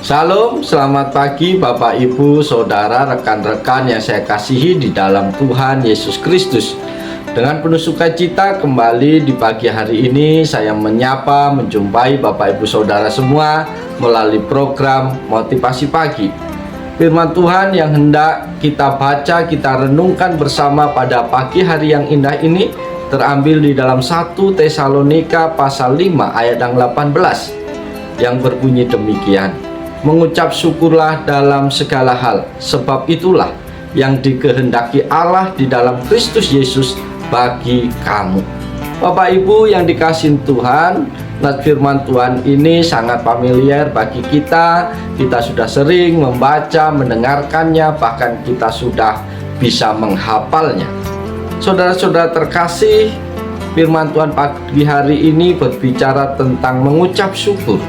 Shalom, selamat pagi Bapak Ibu, Saudara, rekan-rekan yang saya kasihi di dalam Tuhan Yesus Kristus. Dengan penuh sukacita kembali di pagi hari ini saya menyapa, menjumpai Bapak Ibu Saudara semua melalui program Motivasi Pagi. Firman Tuhan yang hendak kita baca, kita renungkan bersama pada pagi hari yang indah ini terambil di dalam 1 Tesalonika pasal 5 ayat yang 18 yang berbunyi demikian. Mengucap syukurlah dalam segala hal, sebab itulah yang dikehendaki Allah di dalam Kristus Yesus bagi kamu. Bapak Ibu yang dikasihi Tuhan, firman Tuhan ini sangat familiar bagi kita. Kita sudah sering membaca, mendengarkannya, bahkan kita sudah bisa menghafalnya. Saudara-saudara terkasih, firman Tuhan pagi hari ini berbicara tentang mengucap syukur.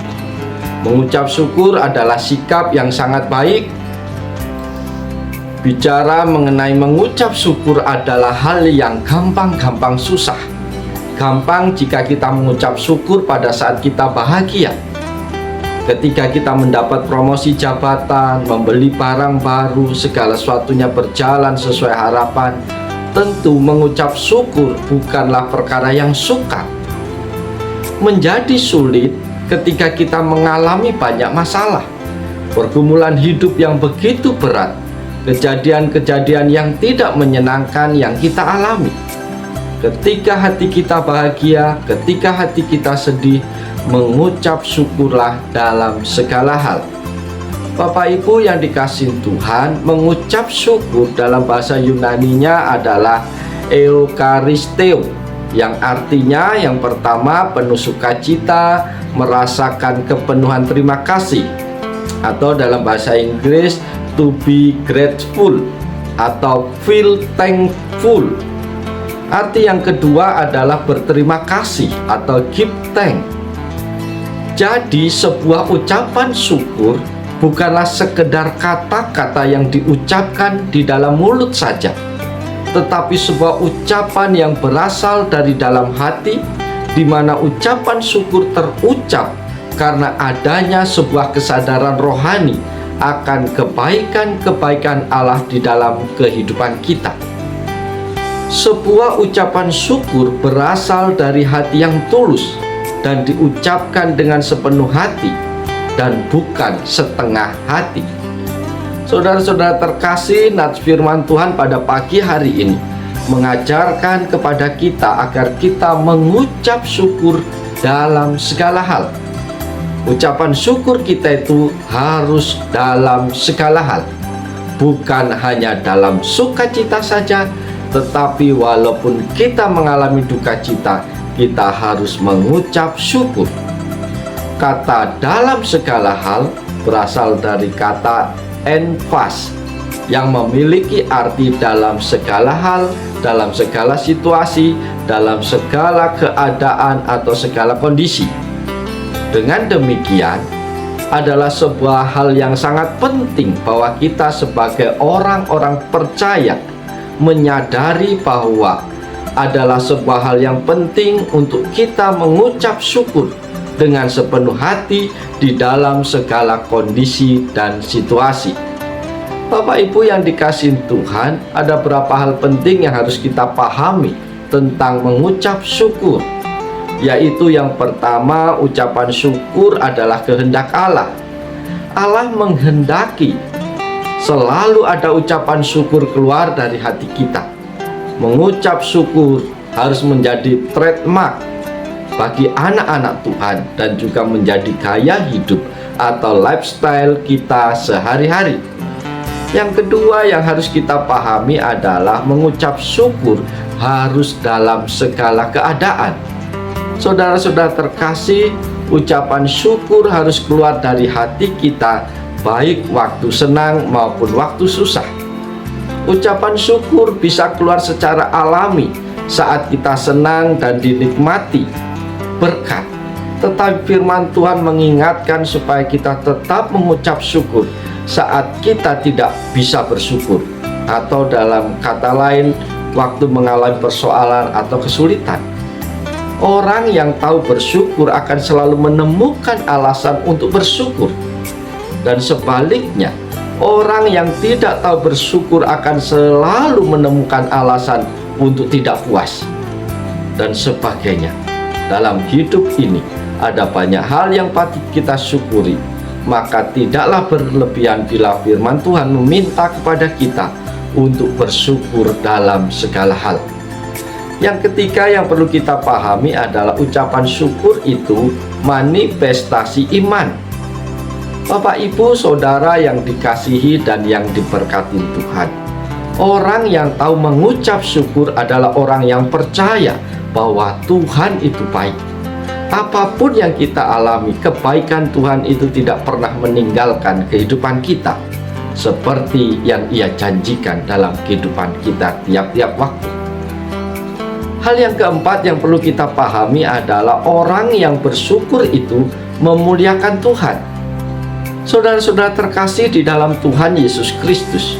Mengucap syukur adalah sikap yang sangat baik. Bicara mengenai mengucap syukur adalah hal yang gampang-gampang susah. Gampang jika kita mengucap syukur pada saat kita bahagia. Ketika kita mendapat promosi jabatan, membeli barang baru, segala sesuatunya berjalan sesuai harapan, tentu mengucap syukur bukanlah perkara yang sukar. Menjadi sulit ketika kita mengalami banyak masalah, pergumulan hidup yang begitu berat, kejadian-kejadian yang tidak menyenangkan yang kita alami. Ketika hati kita bahagia, ketika hati kita sedih, mengucap syukurlah dalam segala hal. Bapak Ibu yang dikasihi Tuhan, mengucap syukur dalam bahasa Yunaninya adalah eukaristeo, yang artinya yang pertama penuh sukacita, merasakan kepenuhan terima kasih, atau dalam bahasa Inggris to be grateful atau feel thankful. Arti yang kedua adalah berterima kasih atau give thanks. Jadi sebuah ucapan syukur bukanlah sekedar kata-kata yang diucapkan di dalam mulut saja, tetapi sebuah ucapan yang berasal dari dalam hati, di mana ucapan syukur terucap karena adanya sebuah kesadaran rohani akan kebaikan-kebaikan Allah di dalam kehidupan kita. Sebuah ucapan syukur berasal dari hati yang tulus dan diucapkan dengan sepenuh hati dan bukan setengah hati. Saudara-saudara terkasih, nats firman Tuhan pada pagi hari ini mengajarkan kepada kita agar kita mengucap syukur dalam segala hal. Ucapan syukur kita itu harus dalam segala hal, bukan hanya dalam sukacita saja, tetapi walaupun kita mengalami duka cita, kita harus mengucap syukur. Kata dalam segala hal berasal dari kata enfas, yang memiliki arti dalam segala hal, dalam segala situasi, dalam segala keadaan atau segala kondisi. Dengan demikian, adalah sebuah hal yang sangat penting bahwa kita sebagai orang-orang percaya menyadari bahwa adalah sebuah hal yang penting untuk kita mengucap syukur dengan sepenuh hati di dalam segala kondisi dan situasi. Bapak Ibu yang dikasihi Tuhan, ada beberapa hal penting yang harus kita pahami tentang mengucap syukur, yaitu yang pertama, ucapan syukur adalah kehendak Allah. Allah menghendaki selalu ada ucapan syukur keluar dari hati kita. Mengucap syukur harus menjadi trademark bagi anak-anak Tuhan dan juga menjadi gaya hidup atau lifestyle kita sehari-hari. Yang kedua yang harus kita pahami adalah mengucap syukur harus dalam segala keadaan. Saudara-saudara terkasih, ucapan syukur harus keluar dari hati kita, baik waktu senang maupun waktu susah. Ucapan syukur bisa keluar secara alami saat kita senang dan dinikmati berkat. Tetapi firman Tuhan mengingatkan supaya kita tetap mengucap syukur saat kita tidak bisa bersyukur, atau dalam kata lain, waktu mengalami persoalan atau kesulitan. Orang yang tahu bersyukur akan selalu menemukan alasan untuk bersyukur. Dan sebaliknya, orang yang tidak tahu bersyukur akan selalu menemukan alasan untuk tidak puas dan sebagainya. Dalam hidup ini ada banyak hal yang patut kita syukuri, maka tidaklah berlebihan bila firman Tuhan meminta kepada kita untuk bersyukur dalam segala hal. Yang ketiga yang perlu kita pahami adalah ucapan syukur itu manifestasi iman. Bapak, Ibu, Saudara yang dikasihi dan yang diberkati Tuhan, orang yang tahu mengucap syukur adalah orang yang percaya bahwa Tuhan itu baik. Apapun yang kita alami, kebaikan Tuhan itu tidak pernah meninggalkan kehidupan kita, seperti yang Ia janjikan dalam kehidupan kita tiap-tiap waktu. Hal yang keempat yang perlu kita pahami adalah orang yang bersyukur itu memuliakan Tuhan. Saudara-saudara terkasih di dalam Tuhan Yesus Kristus,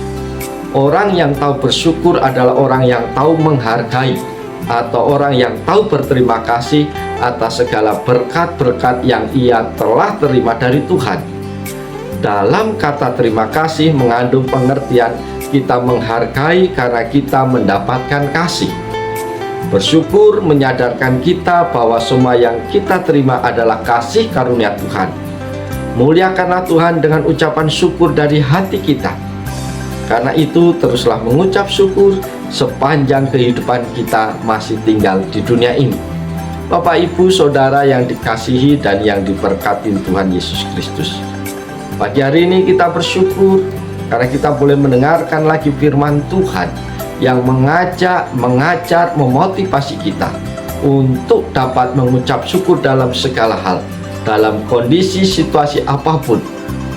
orang yang tahu bersyukur adalah orang yang tahu menghargai atau orang yang tahu berterima kasih atas segala berkat-berkat yang ia telah terima dari Tuhan. Dalam kata terima kasih mengandung pengertian kita menghargai karena kita mendapatkan kasih. Bersyukur menyadarkan kita bahwa semua yang kita terima adalah kasih karunia Tuhan. Muliakanlah Tuhan dengan ucapan syukur dari hati kita. Karena itu teruslah mengucap syukur sepanjang kehidupan kita masih tinggal di dunia ini. Bapak, Ibu, Saudara yang dikasihi dan yang diberkati Tuhan Yesus Kristus, pagi hari ini kita bersyukur karena kita boleh mendengarkan lagi firman Tuhan yang mengajak, mengajar, memotivasi kita untuk dapat mengucap syukur dalam segala hal, dalam kondisi situasi apapun,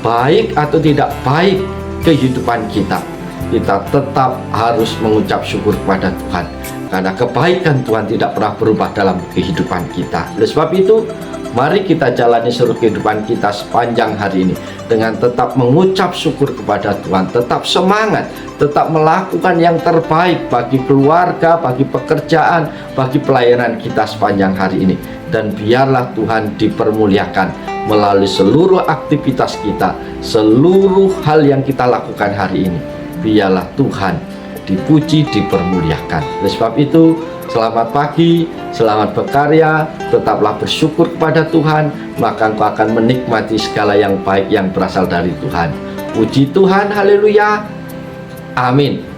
baik atau tidak baik kehidupan kita. Kita tetap harus mengucap syukur kepada Tuhan, karena kebaikan Tuhan tidak pernah berubah dalam kehidupan kita. Oleh sebab itu, mari kita jalani seluruh kehidupan kita sepanjang hari ini dengan tetap mengucap syukur kepada Tuhan, tetap semangat, tetap melakukan yang terbaik bagi keluarga, bagi pekerjaan, bagi pelayanan kita sepanjang hari ini. Dan biarlah Tuhan dipermuliakan melalui seluruh aktivitas kita, seluruh hal yang kita lakukan hari ini. Biarlah Tuhan dipuji, dipermuliakan. Oleh sebab itu, selamat pagi, selamat berkarya, tetaplah bersyukur kepada Tuhan, maka engkau akan menikmati segala yang baik yang berasal dari Tuhan. Puji Tuhan, haleluya, amin.